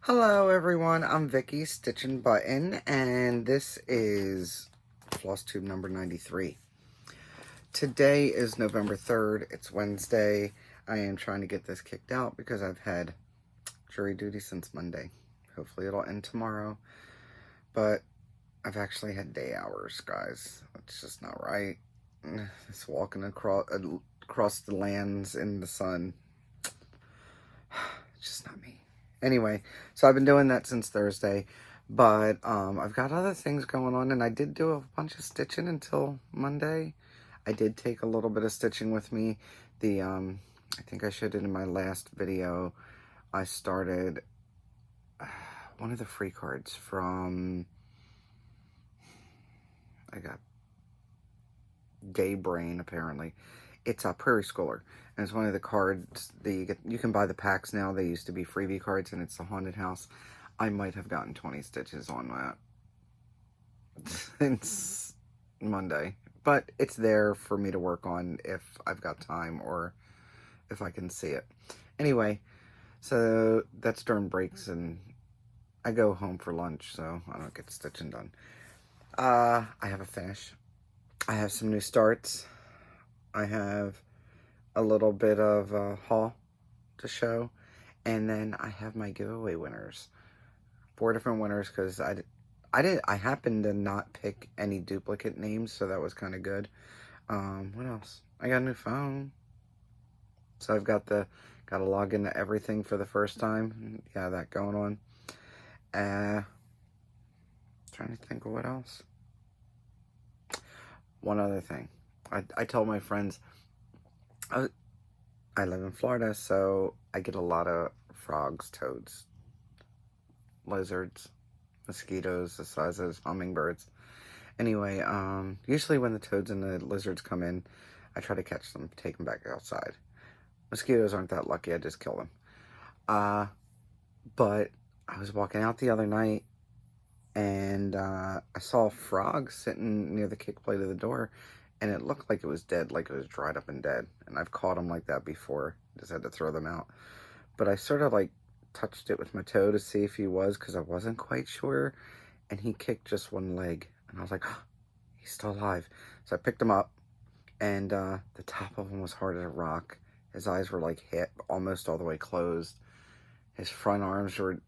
Hello everyone, I'm Vicky, StitchNButton, and this is Flosstube number 93. Today is November 3rd, it's Wednesday. I am trying to get this kicked out because I've had jury duty since Monday. Hopefully it'll end tomorrow, but I've actually had day hours, guys. It's just not right. It's walking across the lands in the sun. It's just not me. Anyway, so I've been doing that since Thursday, but I've got other things going on, and I did do a bunch of stitching until Monday. I did take a little bit of stitching with me. I think I showed it in my last video. I started one of the free cards from, I got Gay Brain, apparently. It's a Prairie Schooler, and it's one of the cards that you get. You can buy the packs now. They used to be freebie cards, and it's the haunted house. I might have gotten 20 stitches on that since Monday, but it's there for me to work on if I've got time or if I can see it. Anyway, so that's during breaks, and I go home for lunch, so I don't get stitching done. I have a finish. I have some new starts. I have a little bit of a haul to show, and then I have my giveaway winners. 4 different winners, because I happened to not pick any duplicate names, so that was kind of good. What else? I got a new phone, so I've got to log into everything for the first time. Yeah, that going on. Trying to think of what else. One other thing. I told my friends, I live in Florida, so I get a lot of frogs, toads, lizards, mosquitoes, the size of hummingbirds. Anyway, usually when the toads and the lizards come in, I try to catch them, take them back outside. Mosquitoes aren't that lucky, I just kill them. But I was walking out the other night, and I saw a frog sitting near the kick plate of the door, and it looked like it was dead, like it was dried up and dead. And I've caught them like that before, just had to throw them out. But I sort of like touched it with my toe to see if he was, because I wasn't quite sure, and he kicked just one leg, and I was like, oh, he's still alive. So I picked him up, and the top of him was hard as a rock. His eyes were like almost all the way closed. His front arms were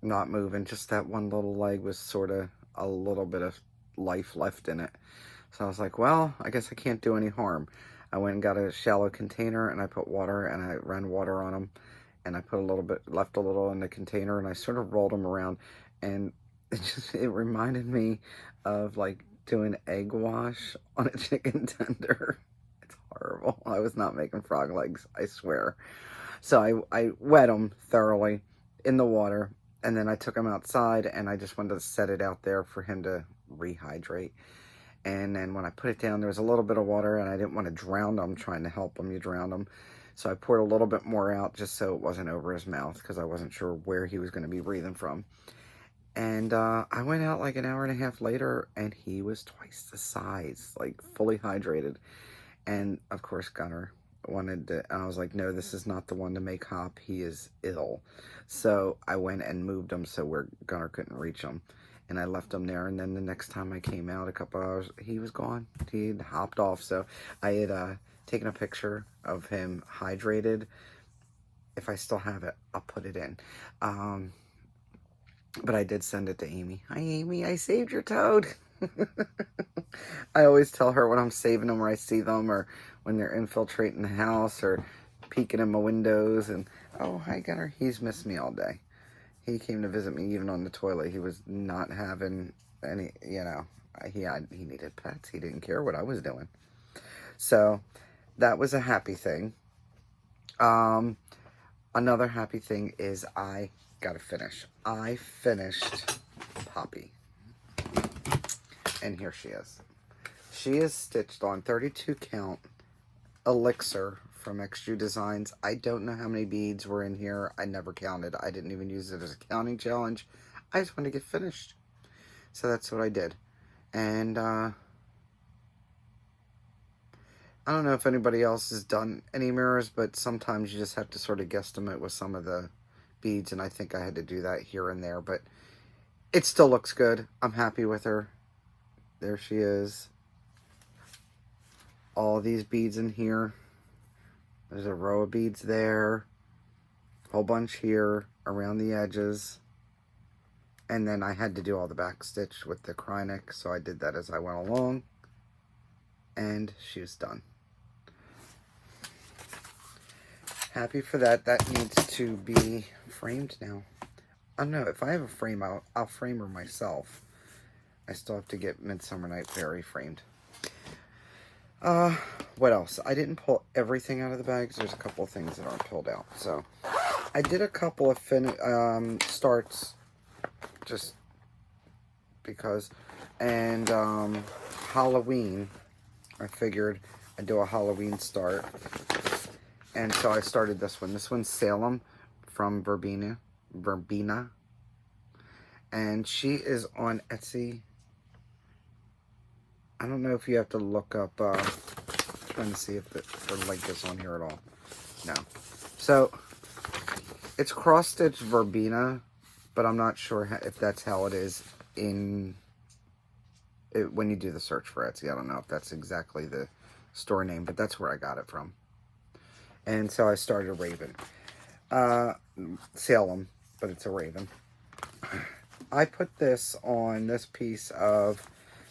not moving, just that one little leg was sort of a little bit of life left in it. So I was like, well, I guess I can't do any harm. I went and got a shallow container, and I put water, and I ran water on him, and I put a little bit, left a little in the container, and I sort of rolled him around, and it reminded me of like doing egg wash on a chicken tender. It's horrible. I was not making frog legs, I swear. So I wet him thoroughly in the water, and then I took him outside, and I just wanted to set it out there for him to rehydrate. And then when I put it down, there was a little bit of water, and I didn't want to drown him trying to help him. You drown him. So I poured a little bit more out just so it wasn't over his mouth, because I wasn't sure where he was going to be breathing from. And I went out like an hour and a half later, and he was twice the size, like fully hydrated. And of course, Gunner wanted to, and I was like, no, this is not the one to make hop. He is ill. So I went and moved him so where Gunner couldn't reach him. And I left him there, and then the next time I came out, a couple hours, he was gone. He had hopped off. So I had taken a picture of him hydrated. If I still have it, I'll put it in. But I did send it to Amy. Hi, Amy, I saved your toad. I always tell her when I'm saving them, or I see them, or when they're infiltrating the house, or peeking in my windows. And, oh, hi, Gunner. He's missed me all day. He came to visit me even on the toilet. He was not having any, you know, he needed pets. He didn't care what I was doing. So that was a happy thing. Another happy thing is I got to finish. I finished Poppy. And here she is. She is stitched on 32 count Elixir from XU Designs. I don't know how many beads were in here. I never counted. I didn't even use it as a counting challenge. I just wanted to get finished. So that's what I did. And I don't know if anybody else has done any mirrors, but sometimes you just have to sort of guesstimate with some of the beads, and I think I had to do that here and there, but it still looks good. I'm happy with her. There she is. All these beads in here. There's a row of beads there. A whole bunch here around the edges. And then I had to do all the back stitch with the Krynic, so I did that as I went along. And she was done. Happy for that. That needs to be framed now. I don't know. If I have a frame, I'll frame her myself. I still have to get Midsummer Night Fairy framed. What else? I didn't pull everything out of the bags. There's a couple of things that aren't pulled out. So, I did a couple of starts, just because. And, Halloween, I figured I'd do a Halloween start. And so I started this one. This one's Salem from Verbena. And she is on Etsy. I don't know if you have to look up, trying to see if the link is on here at all. No. So, it's cross-stitch Verbena, but I'm not sure if that's how it is when you do the search for Etsy. I don't know if that's exactly the store name, but that's where I got it from. And so I started a Raven. Salem, but it's a Raven. I put this on this piece of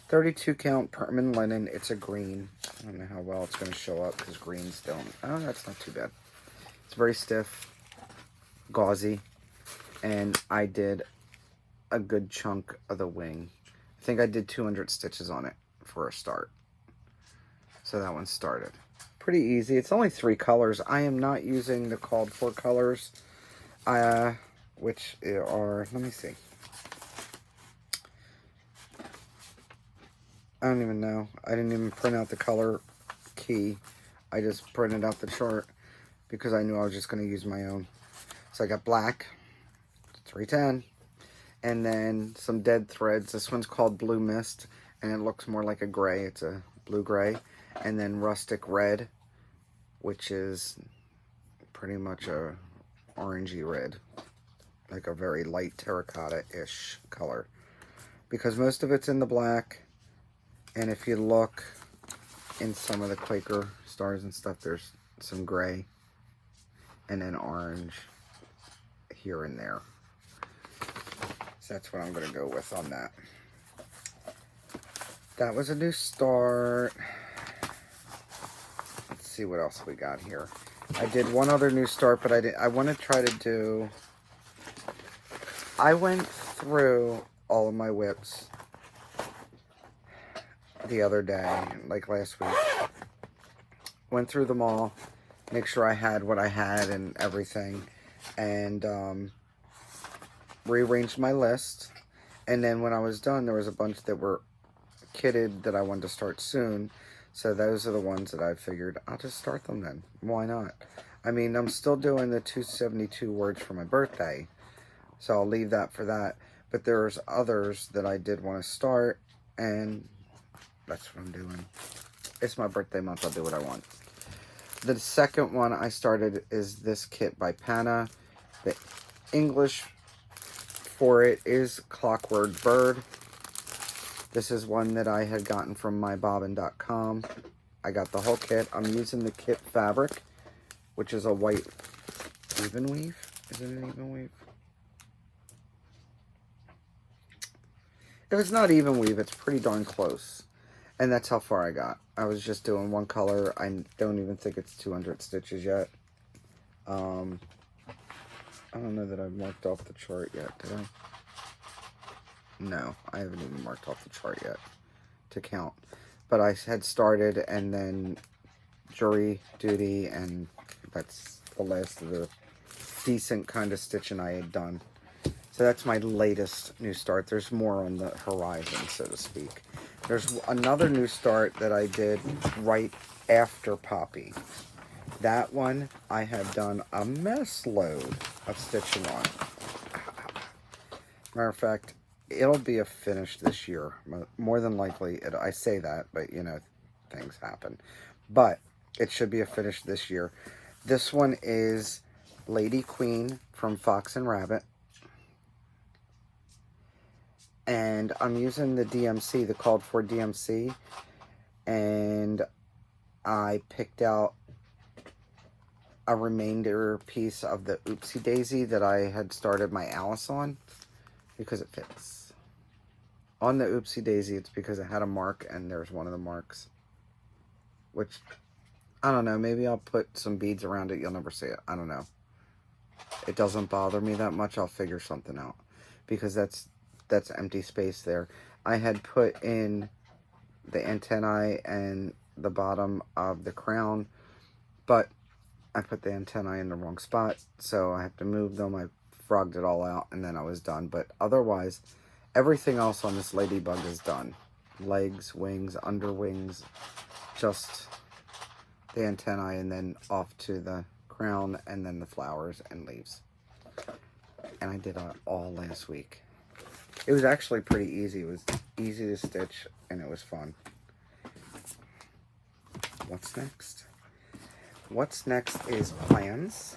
32 count permanent linen. It's a green. I don't know how well it's going to show up because greens don't. Oh, that's not too bad. It's very stiff, gauzy, and I did a good chunk of the wing. I think I did 200 stitches on it for a start. So that one started. Pretty easy. It's only 3 colors. I am not using the called for colors, which are, let me see. I don't even know. I didn't even print out the color key. I just printed out the chart because I knew I was just going to use my own. So I got black, 310, and then some dead threads. This one's called Blue Mist, and it looks more like a gray. It's a blue-gray. And then Rustic Red, which is pretty much a orangey red, like a very light terracotta-ish color. Because most of it's in the black. And if you look in some of the Quaker stars and stuff, there's some gray and then orange here and there. So that's what I'm going to go with on that. That was a new start. Let's see what else we got here. I did one other new start, but I want to try to do... I went through all of my whips the other day, like last week. Went through them all, make sure I had what I had and everything, and rearranged my list. And then when I was done, there was a bunch that were kitted that I wanted to start soon. So those are the ones that I figured I'll just start them then. Why not? I mean, I'm still doing the 272 words for my birthday, so I'll leave that for that. But there's others that I did want to start, and that's what I'm doing. It's my birthday month. I'll do what I want. The second one I started is this kit by Panna. The English for it is Clockword Bird. This is one that I had gotten from mybobbin.com. I got the whole kit. I'm using the kit fabric, which is a white even weave. Is it an even weave? If it's not even weave, it's pretty darn close. And that's how far I got. I was just doing one color. I don't even think it's 200 stitches yet. I don't know that I've marked off the chart yet, did I? No, I haven't even marked off the chart yet to count. But I had started, and then jury duty, and that's the last of the decent kind of stitching I had done. So that's my latest new start. There's more on the horizon, so to speak. There's another new start that I did right after Poppy. That one I have done a mess load of stitching on. Matter of fact, it'll be a finish this year. More than likely, I say that, but you know, things happen. But it should be a finish this year. This one is Lady Queen from Fox and Rabbit. And I'm using the DMC, the called for DMC. And I picked out a remainder piece of the Oopsie Daisy that I had started my Alice on because it fits. On the Oopsie Daisy, it's because it had a mark and there's one of the marks. Which, I don't know, maybe I'll put some beads around it. You'll never see it. I don't know. It doesn't bother me that much. I'll figure something out. Because that's empty space there. I had put in the antennae and the bottom of the crown, but I put the antennae in the wrong spot, so I have to move them. I frogged it all out, and then I was done. But otherwise, everything else on this ladybug is done. Legs, wings, underwings, just the antennae, and then off to the crown, and then the flowers and leaves. And I did it all last week. It was actually pretty easy. It was easy to stitch, and it was fun. What's next? What's next is plans.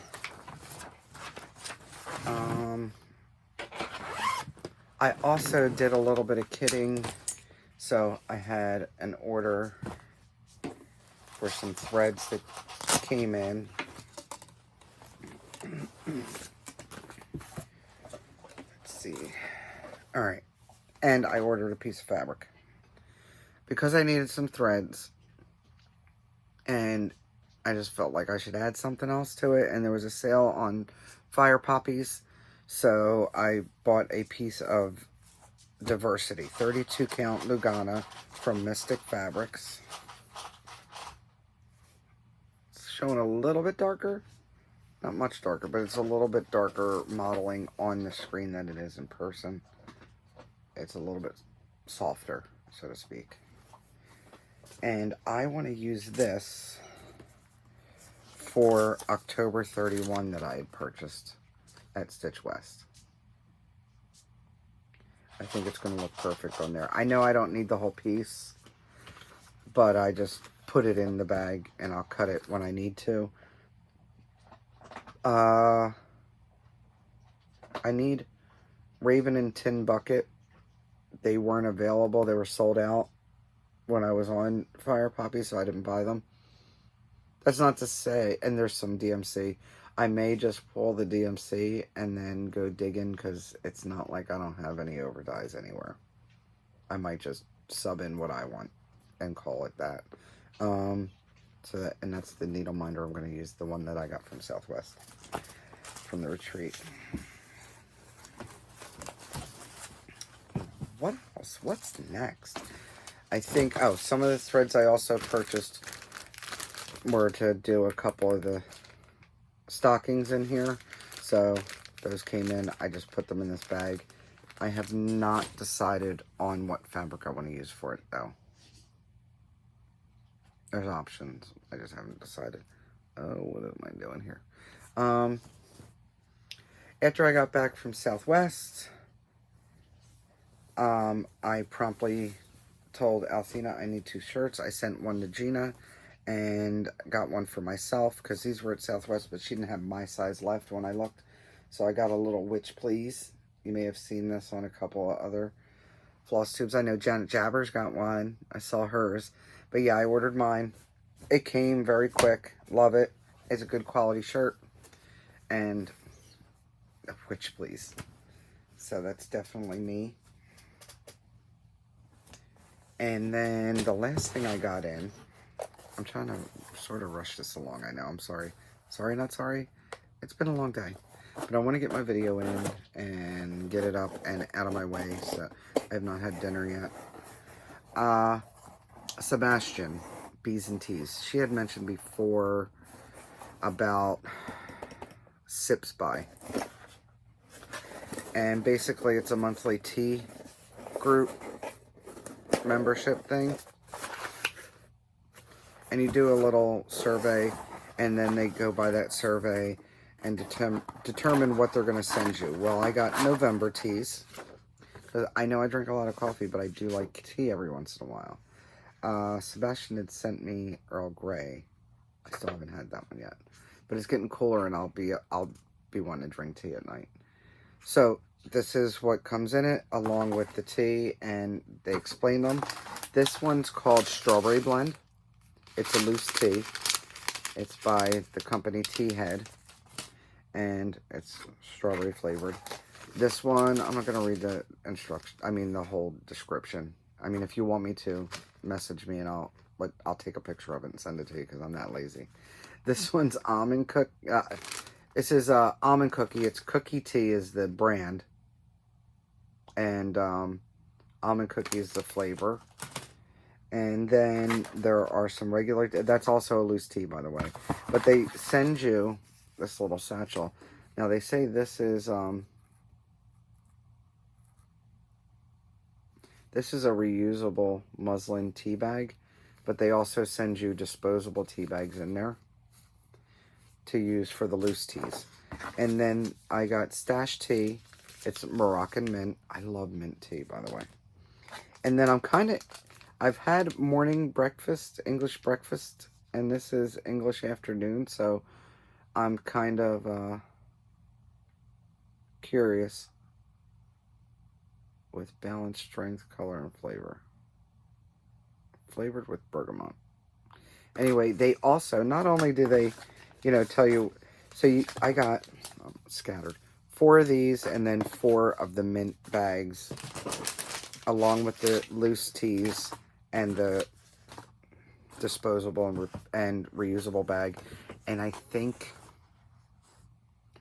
I also did a little bit of kitting. So I had an order for some threads that came in. Let's see. All right. And I ordered a piece of fabric because I needed some threads, and I just felt like I should add something else to it, and there was a sale on fire poppies, so I bought a piece of Diversity 32 count Lugana from Mystic Fabrics. It's showing a little bit darker, not much darker, but it's a little bit darker modeling on the screen than it is in person. It's a little bit softer, so to speak. And I want to use this for October 31 that I had purchased at Stitch West. I think it's going to look perfect on there. I know I don't need the whole piece, but I just put it in the bag and I'll cut it when I need to. I need Raven and Tin Bucket. They weren't available. They were sold out when I was on Fire Poppy, so I didn't buy them. That's not to say, and there's some DMC. I may just pull the DMC and then go digging, because it's not like I don't have any overdyes anywhere. I might just sub in what I want and call it that. And that's the needle minder I'm going to use, the one that I got from Southwest, from the retreat. What else? What's next? I think, some of the threads I also purchased were to do a couple of the stockings in here. So those came in. I just put them in this bag. I have not decided on what fabric I want to use for it, though. There's options. I just haven't decided. Oh, what am I doing here? After I got back from Southwest, I promptly told Althena I need 2 shirts. I sent one to Gina and got one for myself because these were at Southwest, but she didn't have my size left when I looked. So I got a little Witch Please. You may have seen this on a couple of other Flosstubes. I know Janet Jabbers got one. I saw hers. But yeah, I ordered mine. It came very quick. Love it. It's a good quality shirt. And a Witch Please. So that's definitely me. And then the last thing I got in, I'm trying to sort of rush this along. I know, I'm sorry. Sorry, not sorry. It's been a long day. But I want to get my video in and get it up and out of my way. So I have not had dinner yet. Sebastian, B's and T's. She had mentioned before about Sips By. And basically it's a monthly tea group membership thing. And you do a little survey, and then they go by that survey and determine what they're going to send you. Well, I got November teas, because I know I drink a lot of coffee, but I do like tea every once in a while. Sebastian had sent me Earl Grey. I still haven't had that one yet. but it's getting cooler, and I'll be wanting to drink tea at night. So this is what comes in it, along with the tea, and they explain them. This one's called Strawberry Blend. It's a loose tea. It's by the company Tea Head, and it's strawberry flavored. This one, I'm not going to read the the whole description. I mean, if you want me to, message me and I'll take a picture of it and send it to you because I'm that lazy. This one's almond this is almond cookie. It's Cookie Tea is the brand, and almond cookie is the flavor. And then there are some regular. That's also a loose tea, by the way. But they send you this little satchel. Now they say this is a reusable muslin tea bag, but they also send you disposable tea bags in there to use for the loose teas. And then I got Stash Tea. It's Moroccan mint. I love mint tea, by the way. And then I've had morning breakfast, English breakfast, and this is English afternoon, so I'm kind of curious with balanced strength, color, and flavor. Flavored with bergamot. Anyway, they also, not only do they, tell you, I got, scattered, 4 of these and then 4 of the mint bags, along with the loose teas and the disposable and reusable bag. And I think,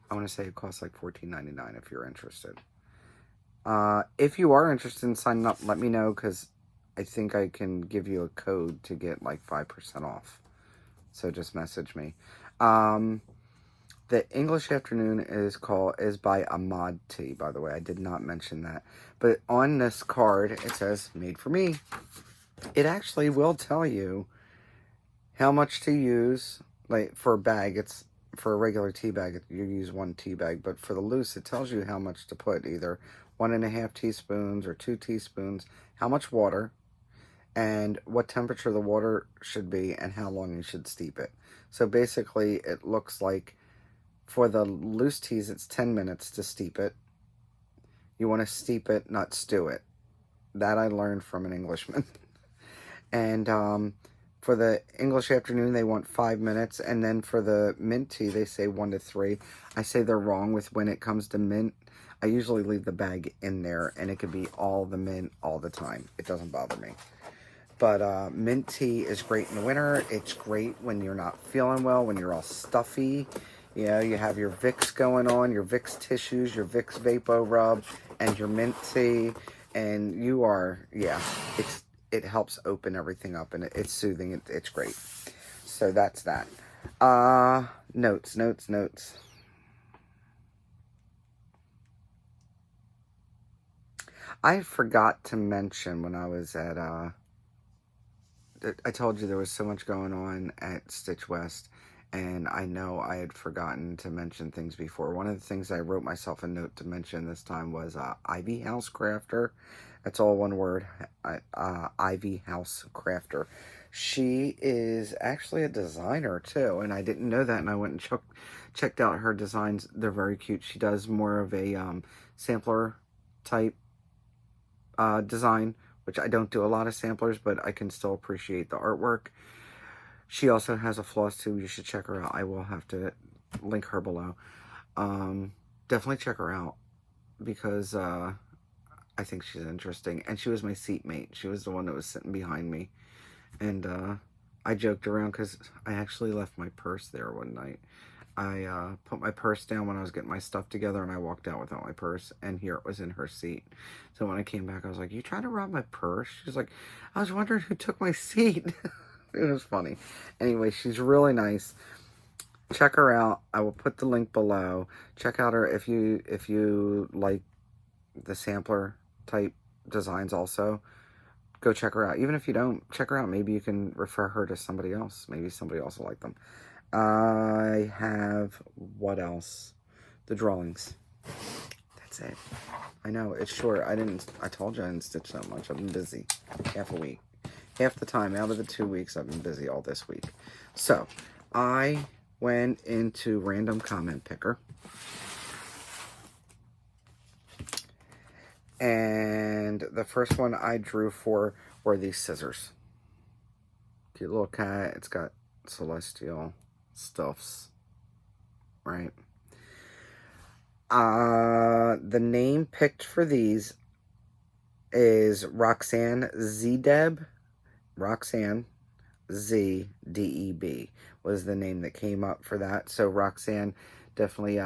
I want to say it costs like $14.99 if you're interested. If you are interested in signing up, let me know, because I think I can give you a code to get like 5% off. So just message me. The English Afternoon is by Ahmad Tea, by the way. I did not mention that. But on this card, it says, made for me. It actually will tell you how much to use. Like for a bag, it's for a regular tea bag, you use 1 tea bag. But for the loose, it tells you how much to put, either 1.5 teaspoons or 2 teaspoons, how much water, and what temperature the water should be, and how long you should steep it. So basically, it looks like for the loose teas, it's 10 minutes to steep it. You want to steep it, not stew it. That I learned from an Englishman. And for the English Afternoon, they want 5 minutes. And then for the mint tea, they say 1 to 3. I say they're wrong with when it comes to mint. I usually leave the bag in there, and it could be all the mint all the time. It doesn't bother me. But mint tea is great in the winter. It's great when you're not feeling well, when you're all stuffy. You have your Vicks going on, your Vicks tissues, your Vicks Vapo Rub, and your mint tea. And it helps open everything up, and it's soothing. It's great. So that's that. Notes. I forgot to mention when I was at, I told you there was so much going on at Stitch West, and I know I had forgotten to mention things before. One of the things I wrote myself a note to mention this time was Ivy House Crafter. That's all one word, Ivy House Crafter. She is actually a designer too, and I didn't know that, and I went and checked out her designs. They're very cute. She does more of a sampler type design, which I don't do a lot of samplers, but I can still appreciate the artwork. She also has a Flosstube. You should check her out. I will have to link her below. Definitely check her out, because I think she's interesting. And she was my seatmate. She was the one that was sitting behind me. And I joked around because I actually left my purse there one night. I put my purse down when I was getting my stuff together, and I walked out without my purse, and here it was in her seat. So when I came back, I was like, "You trying to rob my purse?" She's like, "I was wondering who took my seat." It was funny. Anyway, she's really nice. Check her out. I will put the link below. Check out her if you like the sampler type designs also. Go check her out. Even if you don't, check her out. Maybe you can refer her to somebody else. Maybe somebody else will like them. I have, what else? The drawings. That's it. I know, it's short. I told you I didn't stitch that much. I've been busy. Half a week. Half the time, out of the 2 weeks, I've been busy all this week. So, I went into Random Comment Picker. And the first one I drew for were these scissors. Cute little cat. It's got celestial stuffs, right? The name picked for these is Roxanne Zdeb. Roxanne Z-D-E-B was the name that came up for that. So Roxanne, definitely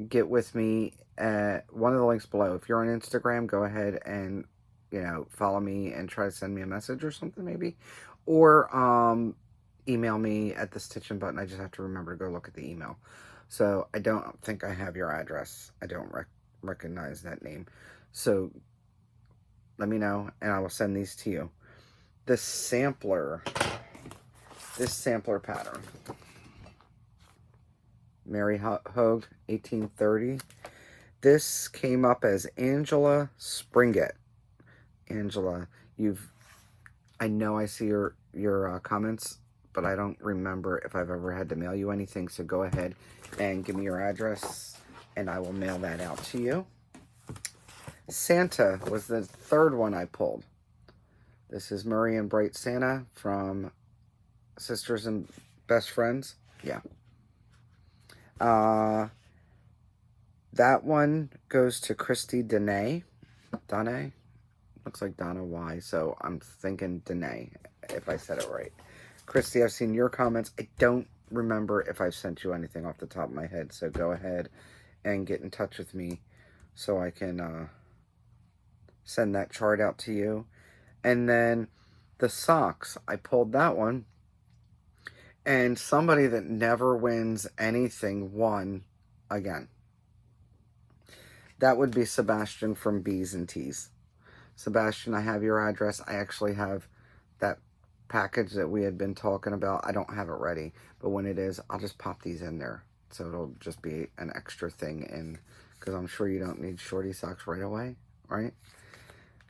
get with me at one of the links below. If you're on Instagram, go ahead and, you know, follow me and try to send me a message or something maybe. Or email me at the StitchNButton. I just have to remember to go look at the email. So I don't think I have your address. I don't recognize that name. So let me know and I will send these to you. This sampler pattern. Mary Hogue, 1830. This came up as Angela Springett. Angela, I know I see your comments, but I don't remember if I've ever had to mail you anything, so go ahead and give me your address, and I will mail that out to you. Santa was the third one I pulled. This is Murray and Bright Santa from Sisters and Best Friends. Yeah. That one goes to Christy Dene. Dene? Looks like Donna Y, so I'm thinking Dene, if I said it right. Christy, I've seen your comments. I don't remember if I've sent you anything off the top of my head, so go ahead and get in touch with me so I can send that chart out to you. And then the socks, I pulled that one. And somebody that never wins anything won again. That would be Sebastian from B's and T's. Sebastian, I have your address. I actually have that package that we had been talking about. I don't have it ready, but when it is, I'll just pop these in there. So it'll just be an extra thing in, because I'm sure you don't need shorty socks right away, right?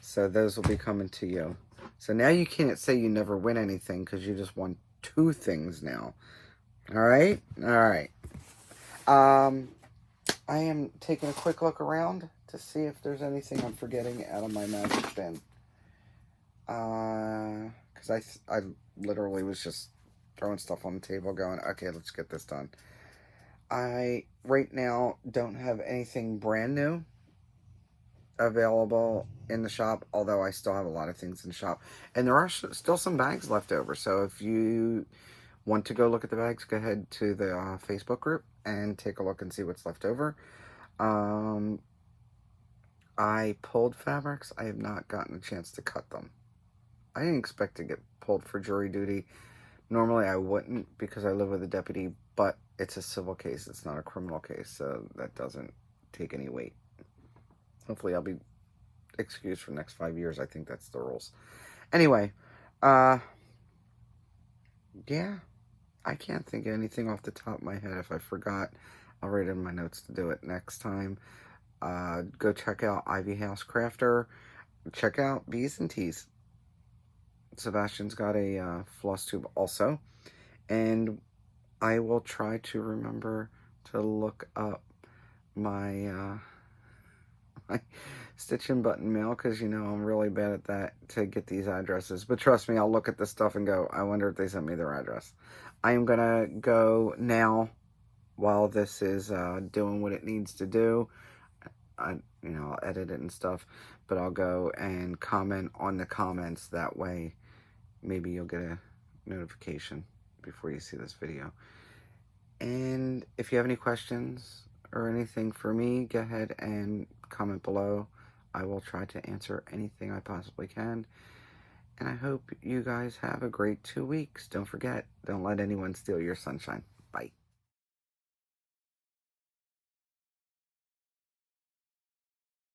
So those will be coming to you. So now you can't say you never win anything because you just won 2 things now. All right? All right. I am taking a quick look around to see if there's anything I'm forgetting out of my magic bin. Because I literally was just throwing stuff on the table going, okay, let's get this done. I, right now, don't have anything brand new available in the shop, although I still have a lot of things in the shop. And there are still some bags left over, so if you want to go look at the bags, go ahead to the Facebook group and take a look and see what's left over. I pulled fabrics. I have not gotten a chance to cut them. I didn't expect to get pulled for jury duty. Normally I wouldn't because I live with a deputy, but it's a civil case. It's not a criminal case, so that doesn't take any weight. Hopefully I'll be excused for the next 5 years. I think that's the rules. Anyway, yeah, I can't think of anything off the top of my head. If I forgot, I'll write in my notes to do it next time. Go check out Ivy House Crafter. Check out B's and T's. Sebastian's got a Flosstube also. And I will try to remember to look up my my StitchNButton mail, because you know I'm really bad at that, to get these addresses. But trust me, I'll look at this stuff and go, I wonder if they sent me their address. I am gonna go now while this is doing what it needs to do. I'll edit it and stuff, but I'll go and comment on the comments. That way maybe you'll get a notification before you see this video. And if you have any questions or anything for me, go ahead and comment below. I will try to answer anything I possibly can. And I hope you guys have a great 2 weeks. Don't forget, don't let anyone steal your sunshine. Bye.